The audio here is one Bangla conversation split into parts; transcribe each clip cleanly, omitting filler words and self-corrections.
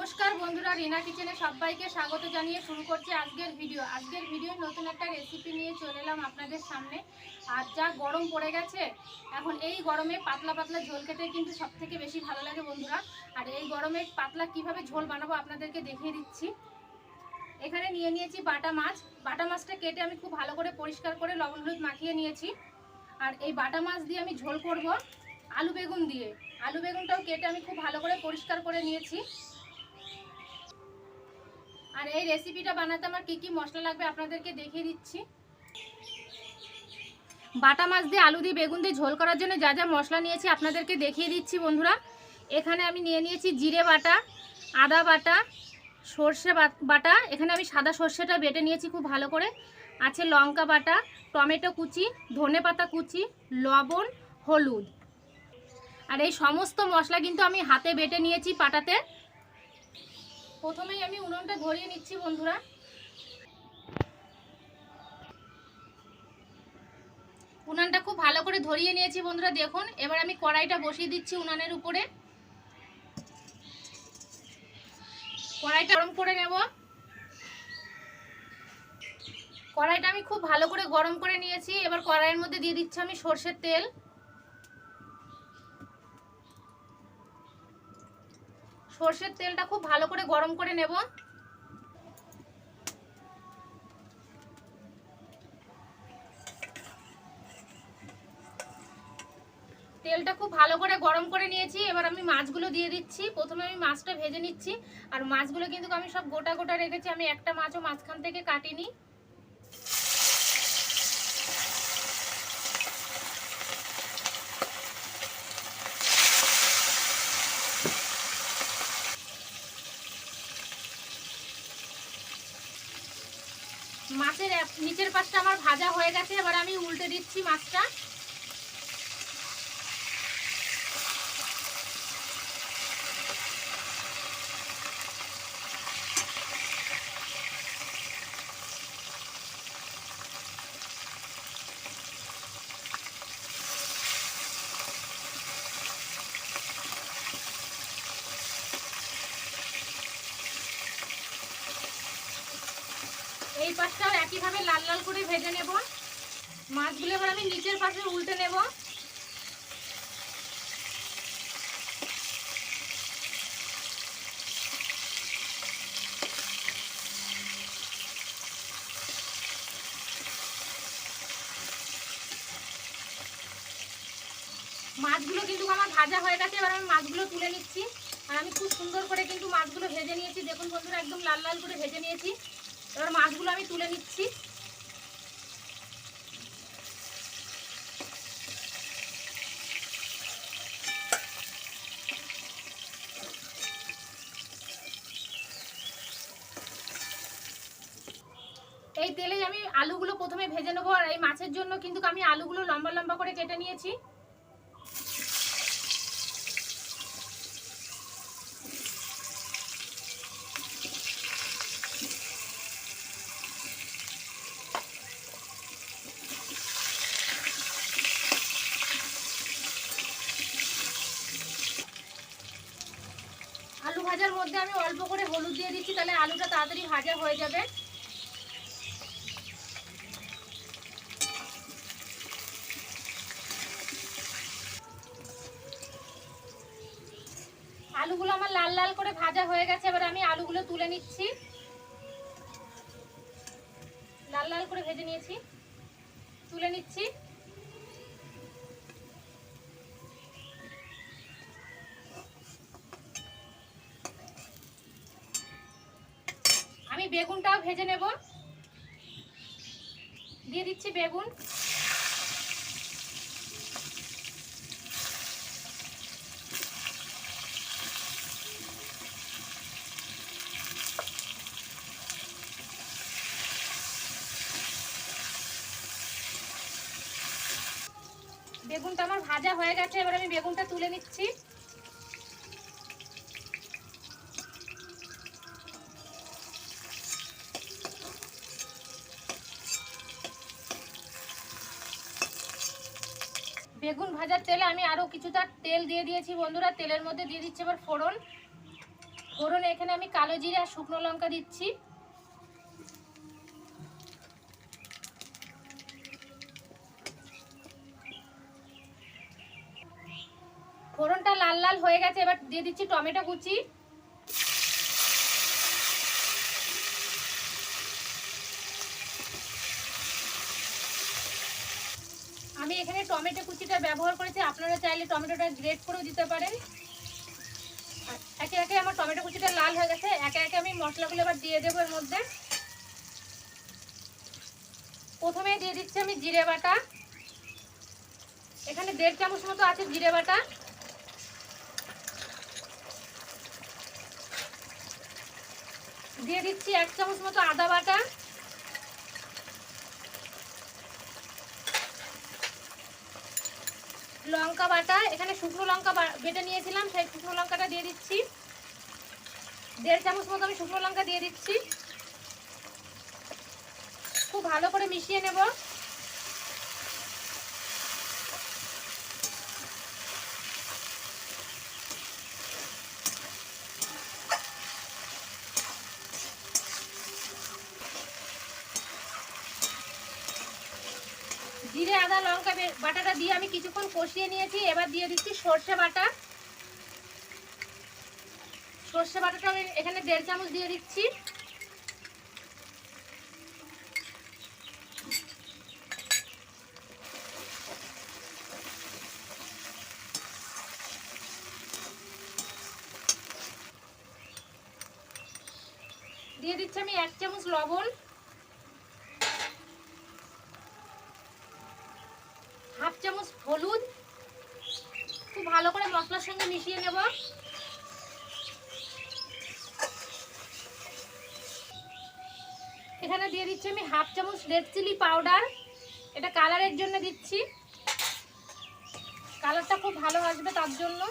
नमस्कार बंधुरा रीना किचेने सबाइके स्वागत जानिए शुरू करছি আজকের ভিডিও নতুন একটা রেসিপি নিয়ে চলে এলাম আপনাদের সামনে। আর যা গরম পড়ে গেছে এখন এই গরমে পাতলা পাতলা ঝোল খেতে কিন্তু সবথেকে বেশি ভালো লাগে বন্ধুরা। আর এই গরমে পাতলা কিভাবে ঝোল বানাবো আপনাদেরকে দেখিয়ে দিচ্ছি। এখানে নিয়ে নিয়েছি বাটা মাছটা কেটে আমি খুব ভালো করে পরিষ্কার করে লবণ হলুদ মাখিয়ে নিয়েছি। আর এই বাটা মাছ দিয়ে আমি ঝোল করব আলু বেগুন দিয়ে। আলু বেগুনটাও কেটে আমি খুব ভালো করে পরিষ্কার করে নিয়েছি। আর এই রেসিপিটা বানাতে আমার কি কি মশলা লাগবে আপনাদেরকে দেখিয়ে দিচ্ছি। বাটা মাছ দিয়ে আলু দিয়ে বেগুন দিয়ে ঝোল করার জন্য যা যা মশলা নিয়েছি আপনাদেরকে দেখিয়ে দিচ্ছি বন্ধুরা। এখানে আমি নিয়ে নিয়েছি জিরে বাটা, আদা বাটা, সর্ষে বাটা। এখানে আমি সাদা সর্ষেটা বেটে নিয়েছি খুব ভালো করে। আছে লঙ্কা বাটা, টমেটো কুচি, ধনেপাতা কুচি, লবণ, হলুদ। আর এই সমস্ত মশলা কিন্তু আমি হাতে বেটে নিয়েছি পাটাতে। প্রথমেই আমি উনুনটা ধরিয়ে নিচ্ছি বন্ধুরা। উনানটা খুব ভালো করে ধরিয়ে নিয়েছি বন্ধুরা দেখুন। এবার আমি কড়াইটা বসিয়ে দিচ্ছি উনানের উপরে। কড়াইটা গরম করে নেব। কড়াইটা আমি খুব ভালো করে গরম করে নিয়েছি। এবার কড়াইয়ের মধ্যে দিয়ে দিচ্ছি আমি সরষের তেল। সরষের তেলটা খুব ভালো করে গরম করে নেব। তেলটা খুব ভালো করে গরম করে নিয়েছি। এবার আমি মাছগুলো দিয়ে দিচ্ছি। প্রথমে আমি মাছটা ভেজে নিচ্ছি। আর মাছগুলো কিন্তু আমি সব গোটা গোটা রেখেছি, আমি একটা মাছও মাঝখান থেকে কাটিনি। মাছের নিচের পাশটা আমার ভাজা হয়ে গেছে। এবার আমি উল্টে দিচ্ছি মাছটা। এই পাশটাও একইভাবে লাল লাল করে ভেজে নেব। মাছগুলো এবার আমি নিচের পাশে উল্টে নেব। মাছগুলো কিন্তু আমার ভাজা হয়ে গেছে। এবার আমি মাছগুলো তুলে নিচ্ছি। আর আমি খুব সুন্দর করে কিন্তু মাছগুলো ভেজে নিয়েছি দেখুন বন্ধুরা, একদম লাল লাল করে ভেজে নিয়েছি। এবার মাছগুলো আমি তুলে নিচ্ছি। এই তেলেই আমি আলুগুলো প্রথমে ভেজে নেবো। আর এই মাছের জন্য কিন্তু আমি আলুগুলো লম্বা লম্বা করে কেটে নিয়েছি। আলু ভাজার মধ্যে আমি অল্প করে হলুদ দিয়ে দিচ্ছি, তাহলে আলুটা তাড়াতাড়ি ভাজা হয়ে যাবে। আলুগুলো আমার লাল লাল করে ভাজা হয়ে গেছে। এবার আমি আলুগুলো তুলে নিচ্ছি। লাল লাল করে ভেজে নিয়েছি, তুলে নিচ্ছি। আমি বেগুনটাও ভেজে নেব। দিয়ে দিচ্ছি বেগুন। বেগুনটা আমার ভাজা হয়ে গেছে। এবার আমি বেগুনটা তুলে নিচ্ছি। বেগুন ভাজার তেলে আমি আরো কিছুটা তেল দিয়ে দিয়েছি বন্ধুরা। তেলের মধ্যে দিয়ে দিচ্ছি এবার ফোড়ন। ফোড়নে এখানে আমি কালো জিরে আর শুকনো লঙ্কা দিচ্ছি। ফোড়নটা লাল লাল হয়ে গেছে, এবার দিয়ে দিচ্ছি টমেটো কুচি। আমি এখানে টমেটো কুচিটা ব্যবহার করেছি, আপনারা চাইলে টমেটোটা গ্রেট করেও দিতে পারেন। একে একে আমার টমেটো কুচিটা লাল হয়ে গেছে, একে একে আমি মশলাগুলো এবার দিয়ে দেবো এর মধ্যে। প্রথমে দিয়ে দিচ্ছি আমি জিরে বাটা, এখানে 1.5 চামচ মতো আছে জিরে বাটা। দিয়ে দিচ্ছি 1 চামচ মতো আদা বাটা, লঙ্কা বাটা, এখানে শুকনো লঙ্কা বেটে নিয়েছিলাম, সেই শুকনো লঙ্কাটা দিয়ে দিচ্ছি। 1.5 চামচ মতো আমি শুকনো লঙ্কা দিয়ে দিচ্ছি। খুব ভালো করে মিশিয়ে নেব। জিরে আদা লঙ্কা বাটাটা দিয়ে আমি কিছুক্ষণ কষিয়ে নিয়েছি। এবার দিয়ে দিচ্ছি সর্ষে বাটা। সর্ষে বাটাটা আমি এখানে 1.5 চামচ দিয়ে দিচ্ছি। দিয়ে দিচ্ছি আমি 1 চামচ লবণ, হাফ চামচ হলুদ। খুব ভালো করে মশলার সঙ্গে মিশিয়ে নেব। এখানে দিয়ে দিচ্ছি আমি হাফ চামচ রেড চিলি পাউডার, এটা কালারের জন্য দিচ্ছি, কালারটা খুব ভালো আসবে তার জন্য।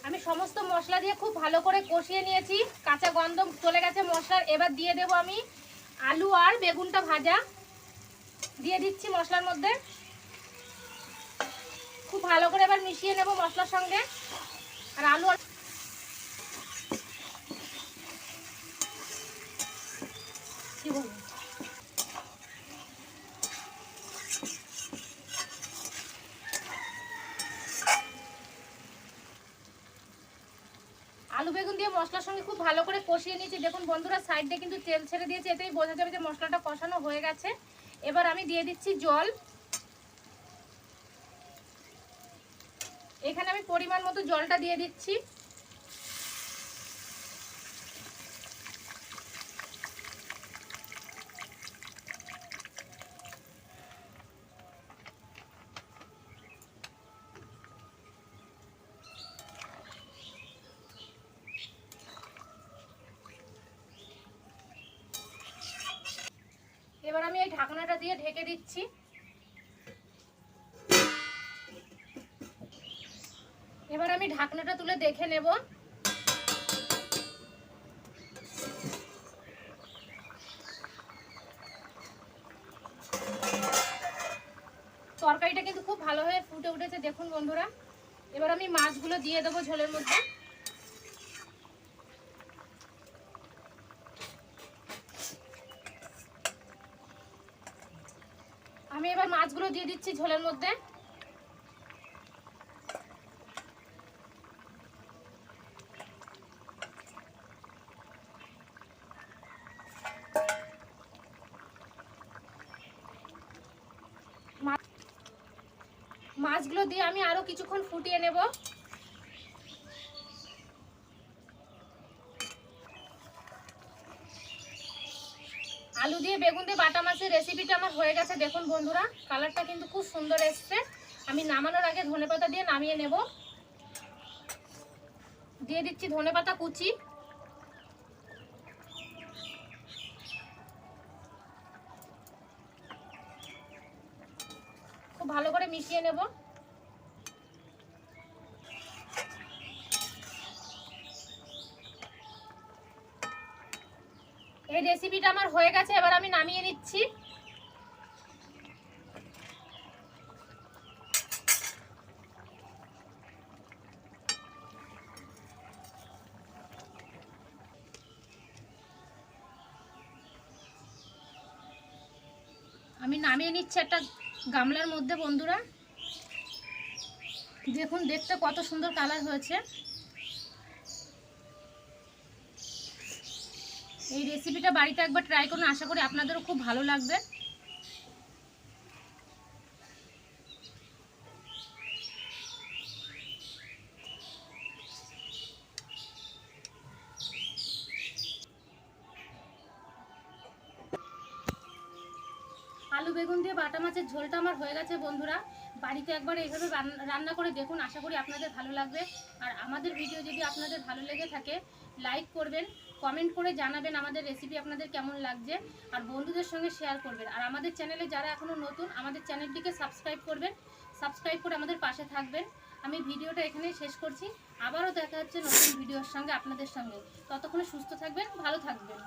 আমি সমস্ত মশলা দিয়ে খুব ভালো করে কষিয়ে নিয়েছি, কাঁচা গন্ধ চলে গেছে মশলার। এবার দিয়ে দেব আমি আলু আর বেগুনটা ভাজা, দিয়ে দিচ্ছি মশলার মধ্যে। খুব ভালো করে এবার মিশিয়ে নেব মশলার সঙ্গে। আর আলু কি বলবো, আলু বেগুন দিয়ে মশলার সঙ্গে খুব ভালো করে কষিয়ে নিয়েছি। দেখুন বন্ধুরা, সাইড দিয়ে কিন্তু তেল ছেড়ে দিয়েছে, এতেই বোঝা যাবে যে মশলাটা কষানো হয়ে গেছে। এবার আমি দিয়ে দিচ্ছি জল। এখানে আমি পরিমাণ মতো জলটা দিয়ে দিচ্ছি। এবার আমি এই ঢাকনাটা দিয়ে ঢেকে দিচ্ছি। এবার আমি ঢাকনাটা তুলে দেখে নেব। তরকারিটা কিন্তু খুব ভালো হয়ে ফুটে উঠেছে দেখুন বন্ধুরা। এবার আমি মাছগুলো দিয়ে দেবো ঝোলের মধ্যে। আমি এবার মাছগুলো দিয়ে দিচ্ছি ঝোলের মধ্যে। মাছগুলো দিয়ে আমি আরো কিছুক্ষণ ফুটিয়ে নেব। আলু দিয়ে বেগুন দিয়ে বাটা মাছের রেসিপিটা আমার হয়ে গেছে দেখুন বন্ধুরা, কালারটা কিন্তু খুব সুন্দর এসছে। আমি নামানোর আগে ধনেপাতা দিয়ে নামিয়ে নেব। দিয়ে দিচ্ছি ধনেপাতা কুচি। খুব ভালো করে মিশিয়ে নেব। এই রেসিপিটা আমার হয়ে গেছে, এবার আমি নামিয়ে নিচ্ছি। আমি নামিয়ে নিচ্ছি একটা গামলার মধ্যে বন্ধুরা। দেখুন দেখতে কত সুন্দর কালার হয়েছে। এই রেসিপিটা বাড়িতে একবার ট্রাই করুন, আশা করি আপনাদেরও খুব ভালো লাগবে। আলু বেগুন দিয়ে বাটা মাছের ঝোলটা আমার হয়ে গেছে বন্ধুরা। বাড়িতে একবার এইভাবে রান্না করে দেখুন, আশা করি আপনাদের ভালো লাগবে। আর আমাদের ভিডিও যদি আপনাদের ভালো লেগে থাকে লাইক করবেন, কমেন্ট করে জানাবেন আমাদের রেসিপি আপনাদের কেমন লাগছে, আর বন্ধুদের সঙ্গে শেয়ার করবেন। আর আমাদের চ্যানেলে যারা এখনও নতুন, আমাদের চ্যানেলটিকে সাবস্ক্রাইব করবেন, সাবস্ক্রাইব করে আমাদের পাশে থাকবেন। আমি ভিডিওটা এখানেই শেষ করছি। আবারও দেখা হচ্ছে নতুন ভিডিওর সঙ্গে আপনাদের সঙ্গে। ততক্ষণে সুস্থ থাকবেন, ভালো থাকবেন।